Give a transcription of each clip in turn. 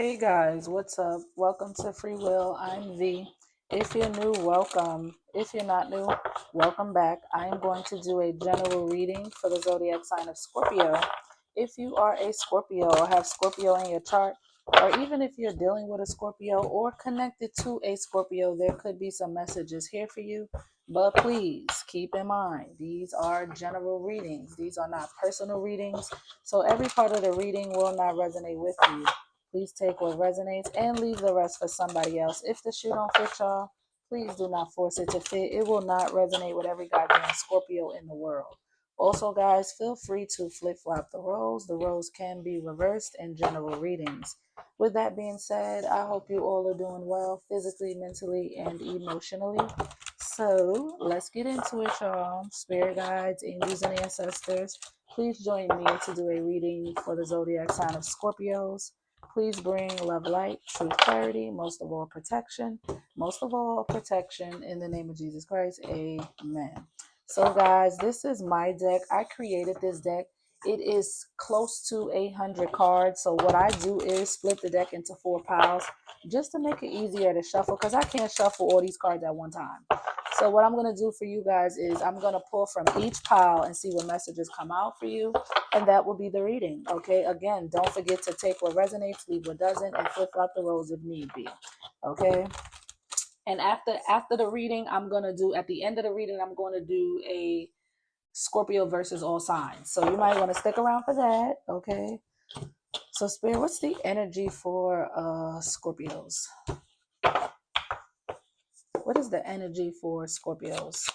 Hey guys, what's up? Welcome to Free Will. I'm V. If you're new, welcome. If you're not new, welcome back. I am going to do a general reading for the zodiac sign of Scorpio. If you are a Scorpio or have Scorpio in your chart, or even if you're dealing with a Scorpio or connected to a Scorpio, there could be some messages here for you. But please keep in mind, these are general readings. These are not personal readings. So every part of the reading will not resonate with you. Please take what resonates and leave the rest for somebody else. If the shoe don't fit y'all, please do not force it to fit. It will not resonate with every goddamn Scorpio in the world. Also, guys, feel free to flip-flop the roles. The roles can be reversed in general readings. With that being said, I hope you all are doing well physically, mentally, and emotionally. So let's get into it, y'all. Spirit guides, angels, and ancestors, please join me to do a reading for the zodiac sign of Scorpios. Please bring love, light, truth, clarity, most of all protection. Most of all protection in the name of Jesus Christ. Amen. So guys, this is my deck. I created this deck. It is close to 100 cards. So what I do is split the deck into 4 piles just to make it easier to shuffle because I can't shuffle all these cards at one time. So what I'm going to do for you guys is I'm going to pull from each pile and see what messages come out for you. And that will be the reading. Okay. Again, don't forget to take what resonates, leave what doesn't, and flip flop the roles if need be. Okay. And after the reading, I'm going to do, at the end of the reading, I'm going to do a Scorpio versus all signs. So you might want to stick around for that. Okay. So Spirit, what's the energy for Scorpios? What is the energy for Scorpios?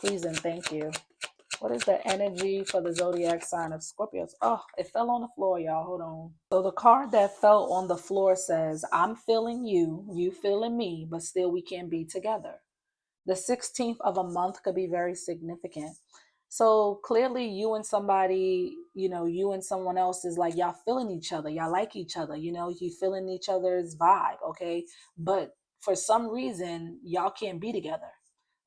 Please and thank you. What is the energy for the zodiac sign of Scorpios? Oh, it fell on the floor, y'all. Hold on. So the card that fell on the floor says, I'm feeling you, you feeling me, but still we can't be together. The 16th of a month could be very significant. So clearly you and somebody, you and someone else is like, y'all feeling each other. Y'all like each other, you feeling each other's vibe. Okay. But for some reason, y'all can't be together.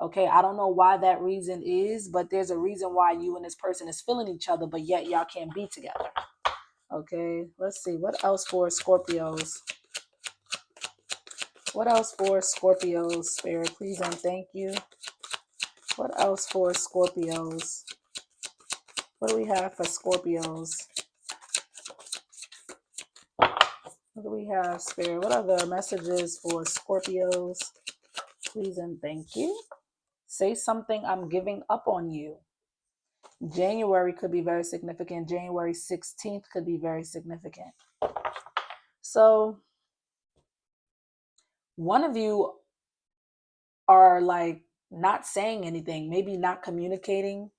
Okay. I don't know why that reason is, but there's a reason why you and this person is feeling each other, but yet y'all can't be together. Okay. Let's see. What else for Scorpios? What else for Scorpios, Spirit? Please and thank you. What else for Scorpios? What do we have for Scorpios? What do we have, Spirit? What are the messages for Scorpios? Please and thank you. Say something, I'm giving up on you. January could be very significant. January 16th could be very significant. So one of you are like not saying anything, maybe not communicating,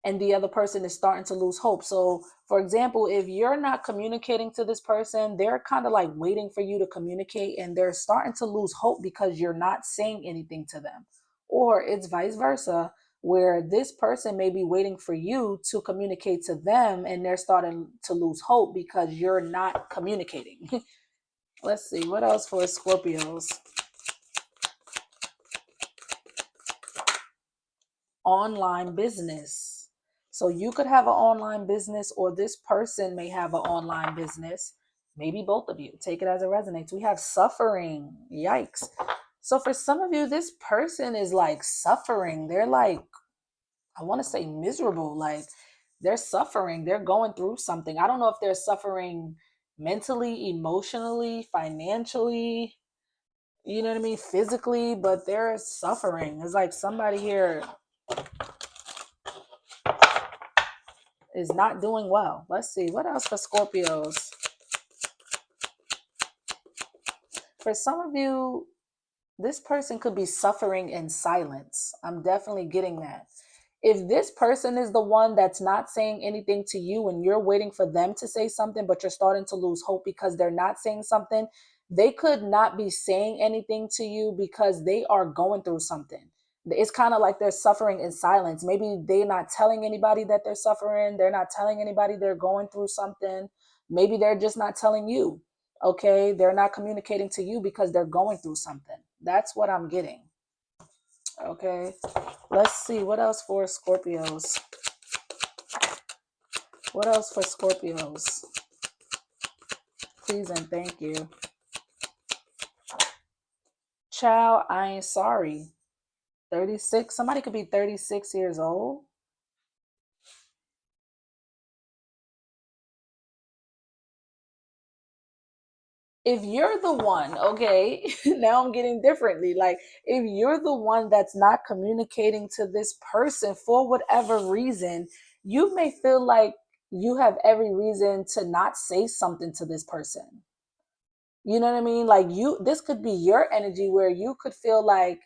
and the other person is starting to lose hope. So, for example, if you're not communicating to this person, they're kind of like waiting for you to communicate and they're starting to lose hope because you're not saying anything to them. Or it's vice versa, where this person may be waiting for you to communicate to them and they're starting to lose hope because you're not communicating. Let's see, what else for Scorpios? Online business. So you could have an online business, or this person may have an online business. Maybe both of you. Take it as it resonates. We have suffering. Yikes. So for some of you, this person is like suffering. They're like, I want to say miserable. Like they're suffering. They're going through something. I don't know if they're suffering mentally, emotionally, financially, you know what I mean? Physically, but they're suffering. It's like somebody here is not doing well. Let's see. What else for Scorpios? For some of you, this person could be suffering in silence. I'm definitely getting that. If this person is the one that's not saying anything to you and you're waiting for them to say something, but you're starting to lose hope because they're not saying something, they could not be saying anything to you because they are going through something. It's kind of like they're suffering in silence. Maybe they're not telling anybody that they're suffering. They're not telling anybody they're going through something. Maybe they're just not telling you. Okay. They're not communicating to you because they're going through something. That's what I'm getting. Okay. Let's see. What else for Scorpios? What else for Scorpios? Please and thank you. Child, I ain't sorry. 36. Somebody could be 36 years old. If you're the one, okay, now I'm getting differently. Like, if you're the one that's not communicating to this person for whatever reason, you may feel like you have every reason to not say something to this person. You know what I mean? Like, this could be your energy where you could feel like,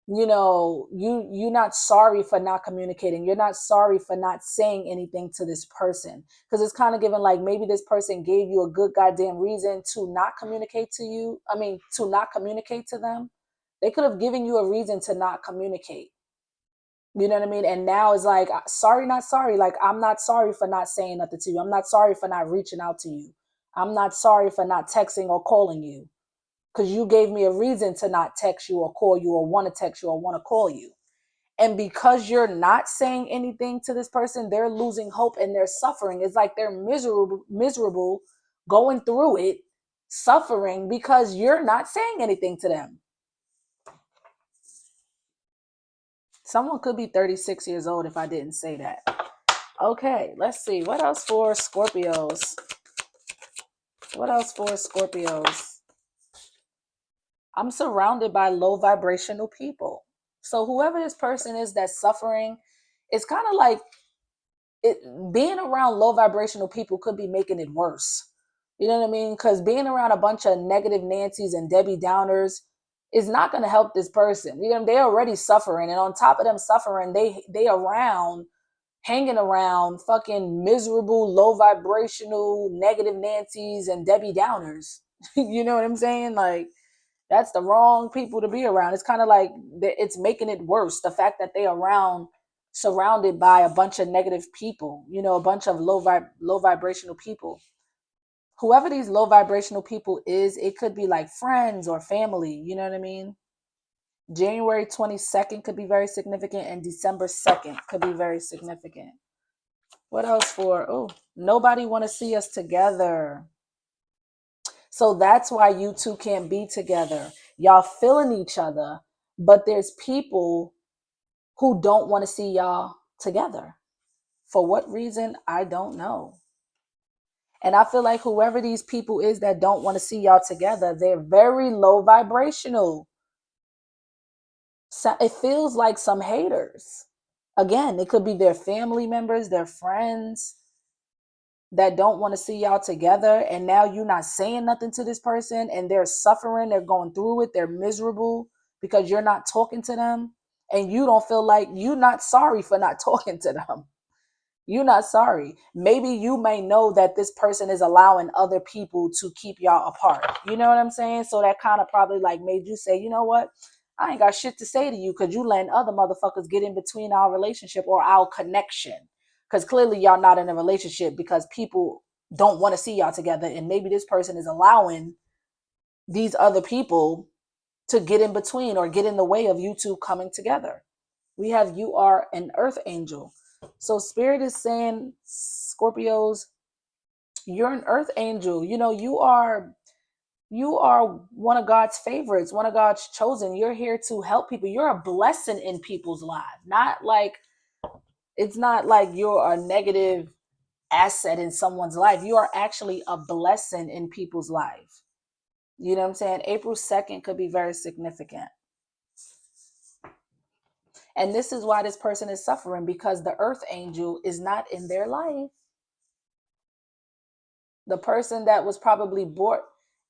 you're not sorry for not communicating. You're not sorry for not saying anything to this person, because it's kind of given like maybe this person gave you a good goddamn reason to not communicate to you. I mean, to not communicate to them. They could have given you a reason to not communicate. You know what I mean? And now it's like, sorry, not sorry. Like, I'm not sorry for not saying nothing to you. I'm not sorry for not reaching out to you. I'm not sorry for not texting or calling you, because you gave me a reason to not text you or call you or want to text you or want to call you. And because you're not saying anything to this person, they're losing hope and they're suffering. It's like they're miserable, going through it, suffering because you're not saying anything to them. Someone could be 36 years old if I didn't say that. Okay, let's see. What else for Scorpios? What else for Scorpios? I'm surrounded by low vibrational people. So whoever this person is that's suffering, it's kind of like being around low vibrational people could be making it worse. You know what I mean? Because being around a bunch of negative Nancy's and Debbie Downers is not going to help this person. You know, they're already suffering, and on top of them suffering, they around hanging around fucking miserable, low vibrational, negative Nancy's and Debbie Downers. You know what I'm saying? Like, that's the wrong people to be around. It's kind of like it's making it worse. The fact that they around surrounded by a bunch of negative people, a bunch of low vibrational people. Whoever these low vibrational people is, it could be like friends or family. You know what I mean? January 22nd could be very significant, and December 2nd could be very significant. What else for? Oh, nobody want to see us together. So that's why you two can't be together. Y'all feeling each other, but there's people who don't want to see y'all together. For what reason? I don't know. And I feel like whoever these people is that don't want to see y'all together, they're very low vibrational. So it feels like some haters. Again, it could be their family members, their friends that don't want to see y'all together. And now you're not saying nothing to this person and they're suffering. They're going through it. They're miserable because you're not talking to them. And you don't feel like you're not sorry for not talking to them. You're not sorry. Maybe you may know that this person is allowing other people to keep y'all apart. You know what I'm saying? So that kind of probably like made you say, you know what? I ain't got shit to say to you because you letting other motherfuckers get in between our relationship or our connection. Because clearly y'all not in a relationship because people don't want to see y'all together. And maybe this person is allowing these other people to get in between or get in the way of you two coming together. We have you are an earth angel. So spirit is saying, Scorpios, you're an earth angel. You are one of God's favorites, one of God's chosen. You're here to help people. You're a blessing in people's lives. It's not like you're a negative asset in someone's life. You are actually a blessing in people's life. You know what I'm saying? April 2nd could be very significant. And this is why this person is suffering, because the earth angel is not in their life. The person that was probably brought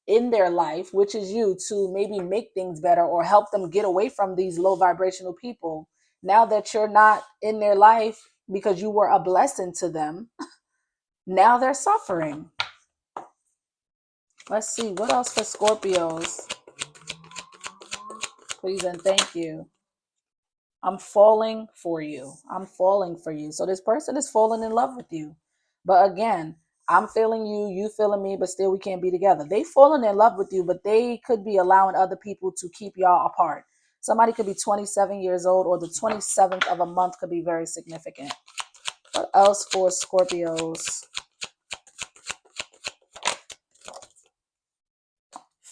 in their life, which is you, to maybe make things better or help them get away from these low vibrational people. Now that you're not in their life because you were a blessing to them, now they're suffering. Let's see, what else for Scorpios? Please and thank you. I'm falling for you. I'm falling for you. So this person is falling in love with you. But again, I'm feeling you, you feeling me, but still we can't be together. They falling in love with you, but they could be allowing other people to keep y'all apart. Somebody could be 27 years old, or the 27th of a month could be very significant. What else for Scorpios?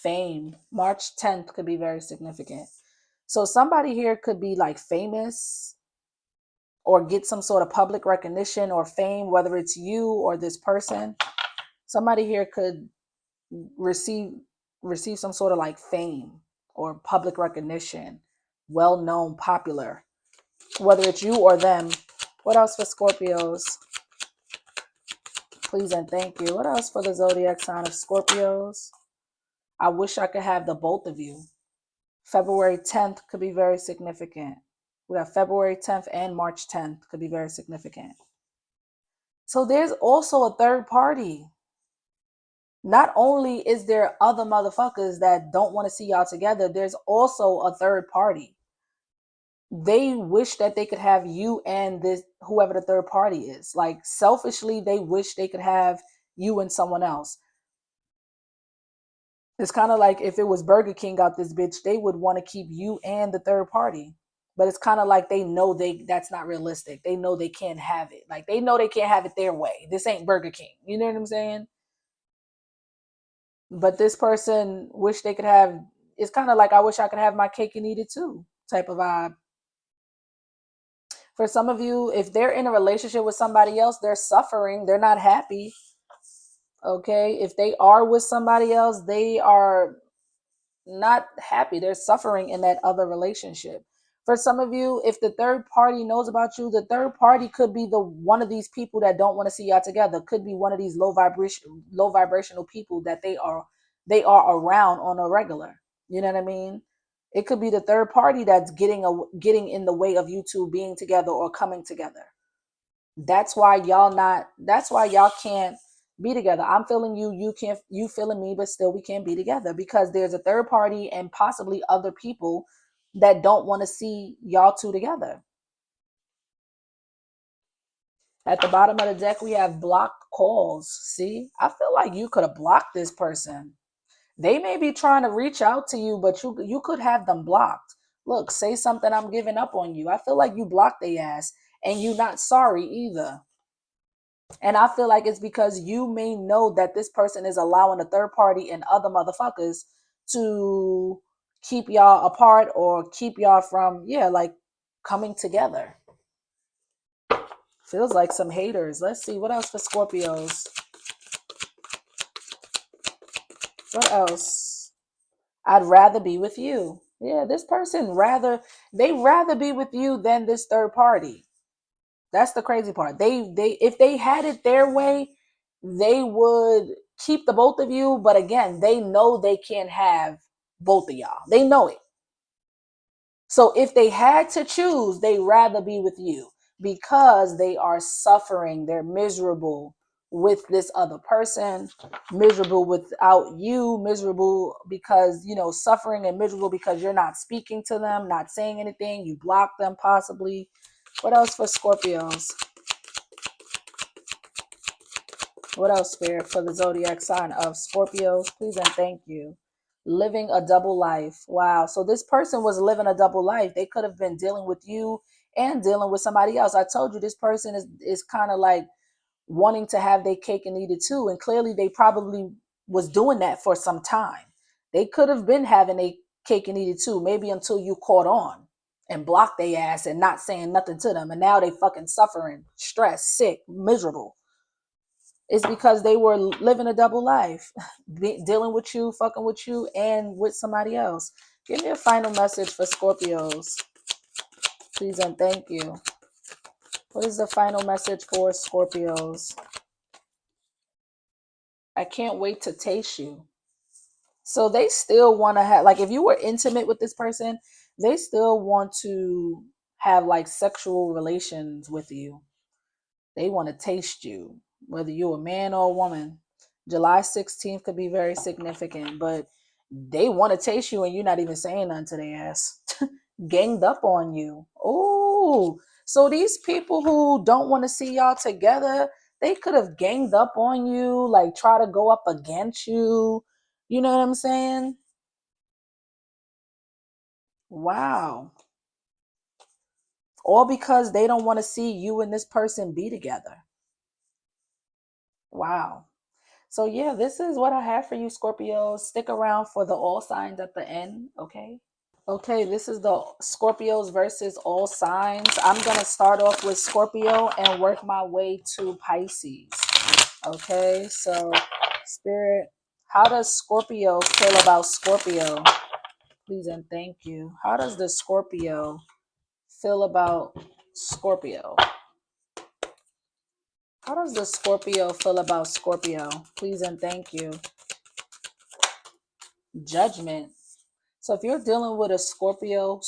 fame. March 10th could be very significant. So somebody here could be like famous or get some sort of public recognition or fame, whether it's you or this person. Somebody here could receive some sort of like fame or public recognition, well known, popular, whether it's you or them. What else for Scorpios? Please and thank you. What else for the zodiac sign of Scorpios? I wish I could have the both of you. February 10th could be very significant. We have February 10th and March 10th could be very significant. So there's also a third party. Not only is there other motherfuckers that don't want to see y'all together, there's also a third party. They wish that they could have you and this whoever the third party is. Like selfishly, they wish they could have you and someone else. It's kind of like if it was Burger King out this bitch, they would want to keep you and the third party. But it's kind of like they know that's not realistic. They know they can't have it. Like they know they can't have it their way. This ain't Burger King. You know what I'm saying? But this person wish they could have, it's kind of like I wish I could have my cake and eat it too type of vibe. For some of you, if they're in a relationship with somebody else, they're suffering, they're not happy. Okay, if they are with somebody else, they are not happy, they're suffering in that other relationship. For some of you, if the third party knows about you, the third party could be the one of these people that don't want to see y'all together, could be one of these low vibrational people that they are around on a regular. You know what I mean? It could be the third party that's getting in the way of you two being together or coming together. That's why y'all can't be together. I'm feeling you, you feeling me, but still we can't be together because there's a third party and possibly other people that don't want to see y'all two together. At the bottom of the deck, we have blocked calls. See, I feel like you could have blocked this person. They may be trying to reach out to you, but you could have them blocked. Look, say something, I'm giving up on you. I feel like you blocked their ass and you not sorry either. And I feel like it's because you may know that this person is allowing a third party and other motherfuckers to keep y'all apart or keep y'all from, like coming together. Feels like some haters. Let's see. What else for Scorpios? What else? I'd rather be with you. Yeah, this person they'd rather be with you than this third party. That's the crazy part. They if they had it their way, they would keep the both of you, but again, they know they can't have both of y'all. They know it. So if they had to choose, they'd rather be with you because they are suffering. They're miserable with this other person, miserable without you, miserable because, suffering and miserable because you're not speaking to them, not saying anything. You block them possibly. What else for Scorpios? What else, Spirit, for the zodiac sign of Scorpios? Please and thank you. Living a double life. Wow. So this person was living a double life. They could have been dealing with you and dealing with somebody else. I told you this person is kind of like wanting to have their cake and eat it too. And clearly they probably was doing that for some time. They could have been having a cake and eat it too, maybe until you caught on and blocked their ass and not saying nothing to them. And now they fucking suffering, stressed, sick, miserable. It's because they were living a double life, dealing with you, fucking with you, and with somebody else. Give me a final message for Scorpios. Please and thank you. What is the final message for Scorpios? I can't wait to taste you. So they still want to have, like, if you were intimate with this person, they still want to have like sexual relations with you. They want to taste you, whether you're a man or a woman. July 16th could be very significant, but they want to taste you and you're not even saying nothing to their ass. Ganged up on you. Oh, so these people who don't want to see y'all together, they could have ganged up on you, like try to go up against you. You know what I'm saying? Wow. All because they don't want to see you and this person be together. Wow. So yeah, this is what I have for you, Scorpios. Stick around for the all signs at the end, okay? Okay, this is the Scorpios versus all signs. I'm going to start off with Scorpio and work my way to Pisces. Okay, so Spirit, how does Scorpio feel about Scorpio? Please and thank you. How does the Scorpio feel about Scorpio? How does the Scorpio feel about Scorpio? Please and thank you. Judgment. So if you're dealing with a Scorpio,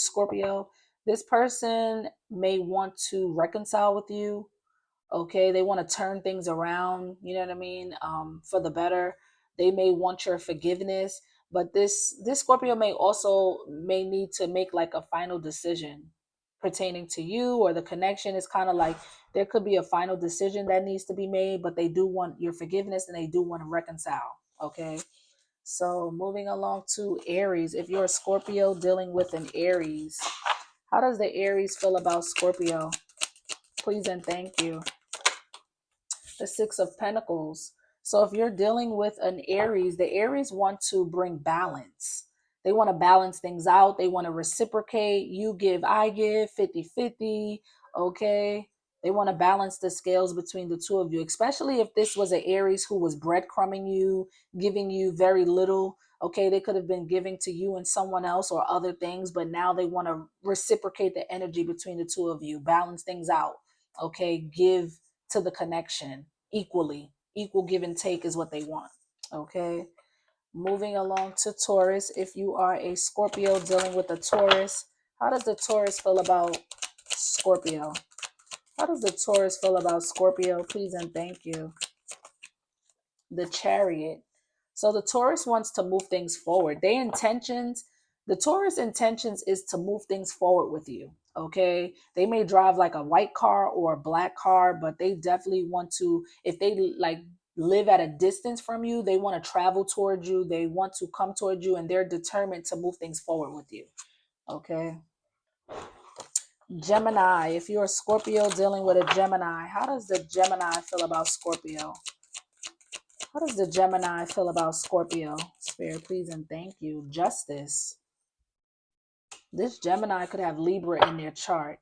this person may want to reconcile with you. Okay, they want to turn things around, you know what I mean, for the better. They may want your forgiveness, but this Scorpio may need to make like a final decision pertaining to you or the connection. Is kind of like there could be a final decision that needs to be made, but they do want your forgiveness and they do want to reconcile. Okay, so moving along to Aries. If you're a Scorpio dealing with an Aries, how does the Aries feel about Scorpio? Please and thank you. The Six of Pentacles. So if you're dealing with an Aries, the Aries want to bring balance. They want to balance things out. They want to reciprocate. You give, I give, 50-50. Okay. They want to balance the scales between the two of you, especially if this was an Aries who was breadcrumbing you, giving you very little. Okay. They could have been giving to you and someone else or other things, but now they want to reciprocate the energy between the two of you, balance things out. Okay. Give to the connection equally. Equal give and take is what they want. Okay. Moving along to Taurus. If you are a Scorpio dealing with a Taurus, how does the Taurus feel about Scorpio? How does the Taurus feel about Scorpio? Please and thank you. The Chariot. So the Taurus wants to move things forward. The Taurus intentions is to move things forward with you. Okay. They may drive like a white car or a black car, but they definitely want to, if they like live at a distance from you, they want to travel towards you. They want to come towards you and they're determined to move things forward with you. Okay. Gemini. If you're a Scorpio dealing with a Gemini, how does the Gemini feel about Scorpio? How does the Gemini feel about Scorpio? Spirit, please and thank you. Justice. This Gemini could have Libra in their chart.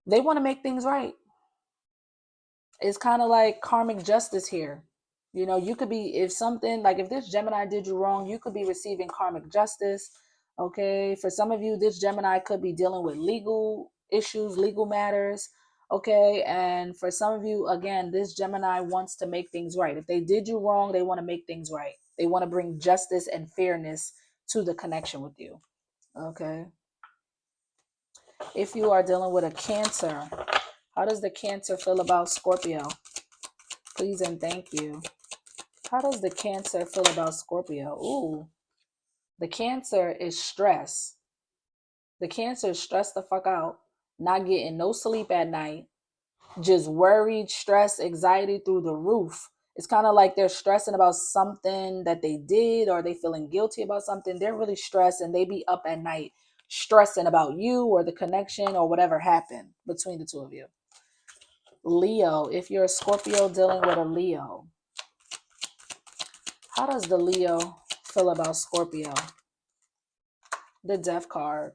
They want to make things right. It's kind of like karmic justice here. You know, you could be, if something, like if this Gemini did you wrong, you could be receiving karmic justice. Okay. For some of you, this Gemini could be dealing with legal issues, legal matters. Okay. And for some of you, again, this Gemini wants to make things right. If they did you wrong, they want to make things right. They want to bring justice and fairness to the connection with you. Okay. If you are dealing with a Cancer, how does the Cancer feel about Scorpio? Please and thank you. How does the Cancer feel about Scorpio? Ooh, the Cancer is stress. The Cancer is stressed the fuck out, not getting no sleep at night, just worried, stress, anxiety through the roof. It's kind of like they're stressing about something that they did or they feeling guilty about something. They're really stressed and they be up at night stressing about you or the connection or whatever happened between the two of you. Leo, if you're a Scorpio dealing with a Leo, how does the Leo feel about Scorpio? The Death card.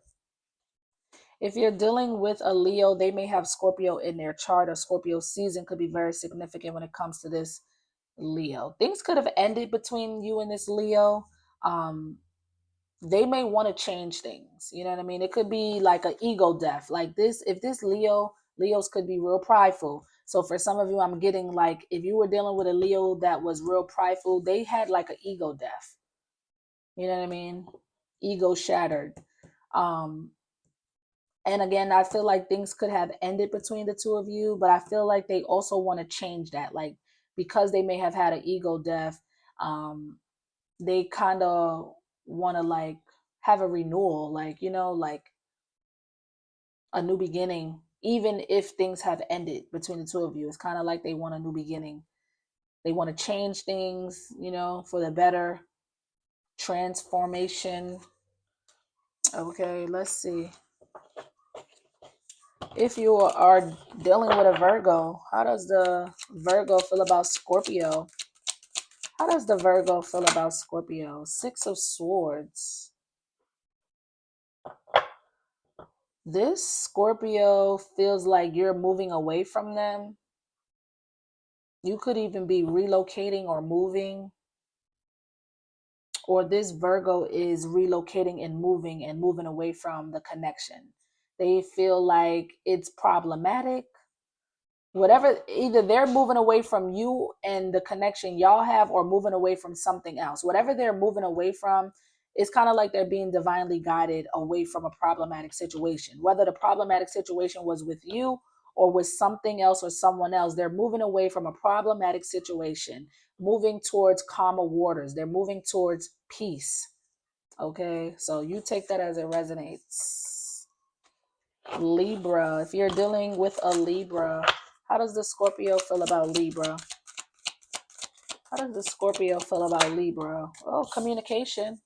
If you're dealing with a Leo, they may have Scorpio in their chart, or Scorpio season could be very significant when it comes to this Leo. Things could have ended between you and this Leo. They may want to change things. You know what I mean? It could be like an ego death. Like this, if this Leos could be real prideful. So for some of you, I'm getting like, if you were dealing with a Leo that was real prideful, they had like an ego death. You know what I mean? Ego shattered. Um, and again, I feel like things could have ended between the two of you, but I feel like they also want to change that. Like, because they may have had an ego death, they kind of want to like have a renewal, like, you know, like a new beginning, even if things have ended between the two of you. It's kind of like they want a new beginning. They want to change things, you know, for the better. Transformation. Okay, let's see. If you are dealing with a Virgo, how does the Virgo feel about Scorpio? How does the Virgo feel about Scorpio? Six of Swords. This Scorpio feels like you're moving away from them. You could even be relocating or moving. Or this Virgo is relocating and moving away from the connection. They feel like it's problematic. Whatever, either they're moving away from you and the connection y'all have, or moving away from something else. Whatever they're moving away from, it's kind of like they're being divinely guided away from a problematic situation. Whether the problematic situation was with you or with something else or someone else, they're moving away from a problematic situation, moving towards calmer waters. They're moving towards peace. Okay, so you take that as it resonates. Libra, if you're dealing with a Libra, how does the Scorpio feel about Libra? How does the Scorpio feel about Libra? Oh, communication.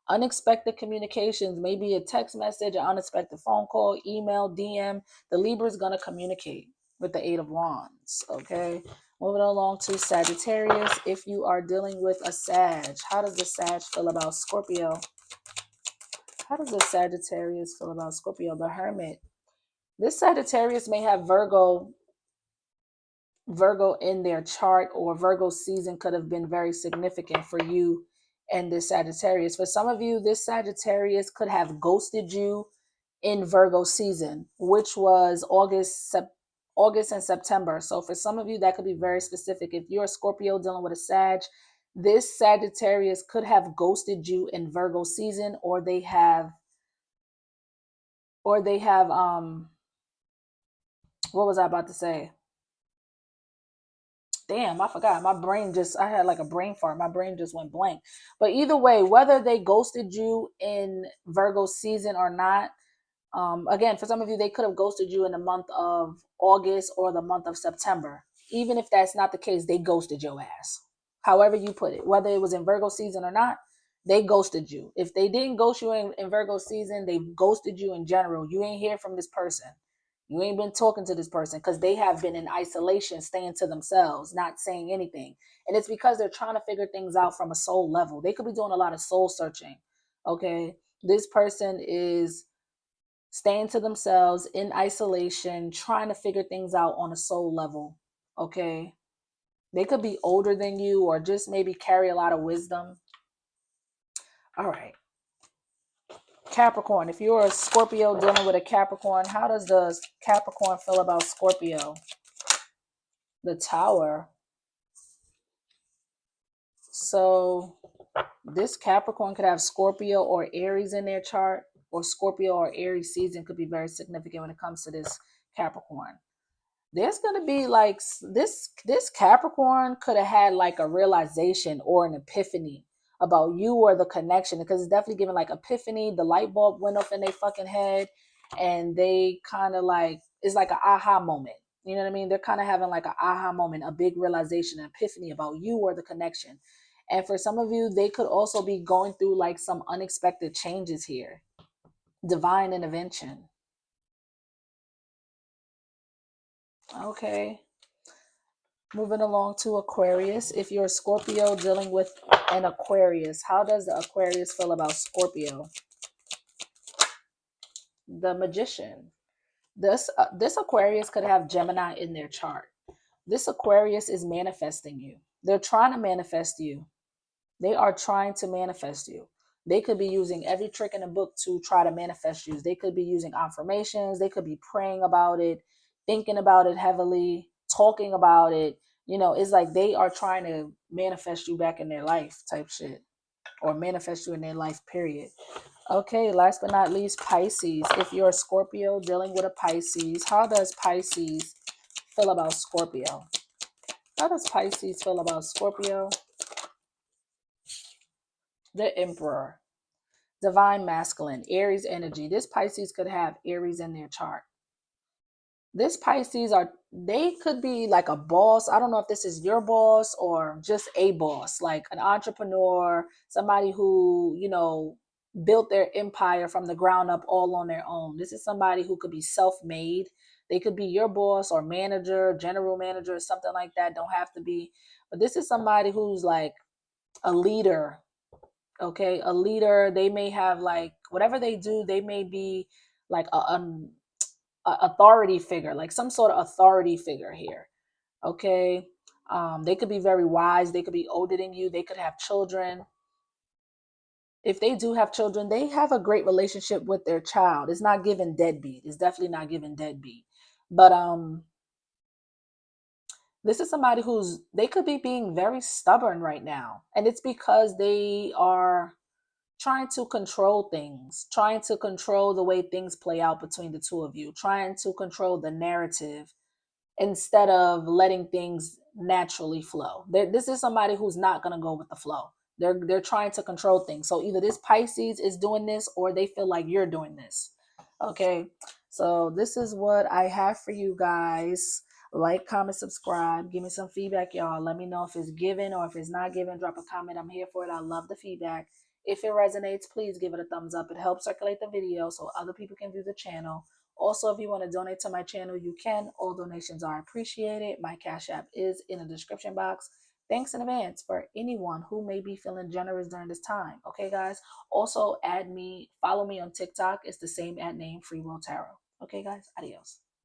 Unexpected communications, maybe a text message, an unexpected phone call, email, DM. The Libra is going to communicate with the Eight of Wands, okay? Moving along to Sagittarius. If you are dealing with a Sag, how does the Sag feel about Scorpio? How does the Sagittarius feel about Scorpio? The Hermit. This Sagittarius may have Virgo in their chart, or Virgo season could have been very significant for you and this Sagittarius. For some of you, this Sagittarius could have ghosted you in Virgo season, which was August and September. So for some of you, that could be very specific. If you're a Scorpio dealing with a Sag, this Sagittarius could have ghosted you in Virgo season, or they have what was I about to say? Damn, I forgot. I had like a brain fart. My brain just went blank. But either way, whether they ghosted you in Virgo season or not, again, for some of you, they could have ghosted you in the month of August or the month of September. Even if that's not the case, they ghosted your ass. However you put it, whether it was in Virgo season or not, they ghosted you. If they didn't ghost you in Virgo season, they ghosted you in general. You ain't hear from this person. You ain't been talking to this person because they have been in isolation, staying to themselves, not saying anything. And it's because they're trying to figure things out from a soul level. They could be doing a lot of soul searching. Okay. This person is staying to themselves in isolation, trying to figure things out on a soul level. Okay. They could be older than you or just maybe carry a lot of wisdom. All right. Capricorn. If you're a Scorpio dealing with a Capricorn, how does the Capricorn feel about Scorpio? The Tower. So this Capricorn could have Scorpio or Aries in their chart, or Scorpio or Aries season could be very significant when it comes to this Capricorn. There's going to be like this Capricorn could have had like a realization or an epiphany about you or the connection, because it's definitely giving like epiphany. The light bulb went off in their fucking head and they kind of like, it's like an aha moment. You know what I mean? They're kind of having like an aha moment, a big realization, an epiphany about you or the connection. And for some of you, they could also be going through like some unexpected changes here. Divine intervention. Okay. Moving along to Aquarius. If you're a Scorpio dealing with an Aquarius, how does the Aquarius feel about Scorpio? The Magician. This Aquarius could have Gemini in their chart. This Aquarius is manifesting you. They're trying to manifest you. They are trying to manifest you. They could be using every trick in the book to try to manifest you. They could be using affirmations. They could be praying about it, thinking about it heavily, talking about it. You know, it's like they are trying to manifest you back in their life type shit, or manifest you in their life, period. Okay, last but not least, Pisces. If you're a Scorpio dealing with a Pisces, how does Pisces feel about Scorpio? How does Pisces feel about Scorpio? The Emperor. Divine masculine, Aries energy. This Pisces could have Aries in their chart. This Pisces they could be like a boss. I don't know if this is your boss or just a boss, like an entrepreneur, somebody who, you know, built their empire from the ground up all on their own. This is somebody who could be self-made. They could be your boss or manager, general manager, something like that. Don't have to be. But this is somebody who's like a leader. Okay, a leader. They may have like whatever they do, they may be like a authority figure, like some sort of authority figure here. Okay, they could be very wise, they could be older than you, they could have children. If they do have children, they have a great relationship with their child. It's not given deadbeat. It's definitely not given deadbeat. But this is somebody who's they could be being very stubborn right now. And it's because they are trying to control things, trying to control the way things play out between the two of you, trying to control the narrative instead of letting things naturally flow. This is somebody who's not going to go with the flow. They're trying to control things. So either this Pisces is doing this or they feel like you're doing this. Okay. So this is what I have for you guys. Like, comment, subscribe. Give me some feedback, y'all. Let me know if it's given or if it's not given. Drop a comment. I'm here for it. I love the feedback. If it resonates, please give it a thumbs up. It helps circulate the video so other people can view the channel. Also, if you want to donate to my channel, you can. All donations are appreciated. My Cash App is in the description box. Thanks in advance for anyone who may be feeling generous during this time. Okay, guys. Also, follow me on TikTok. It's the same ad name, Free Will Tarot. Okay, guys. Adios.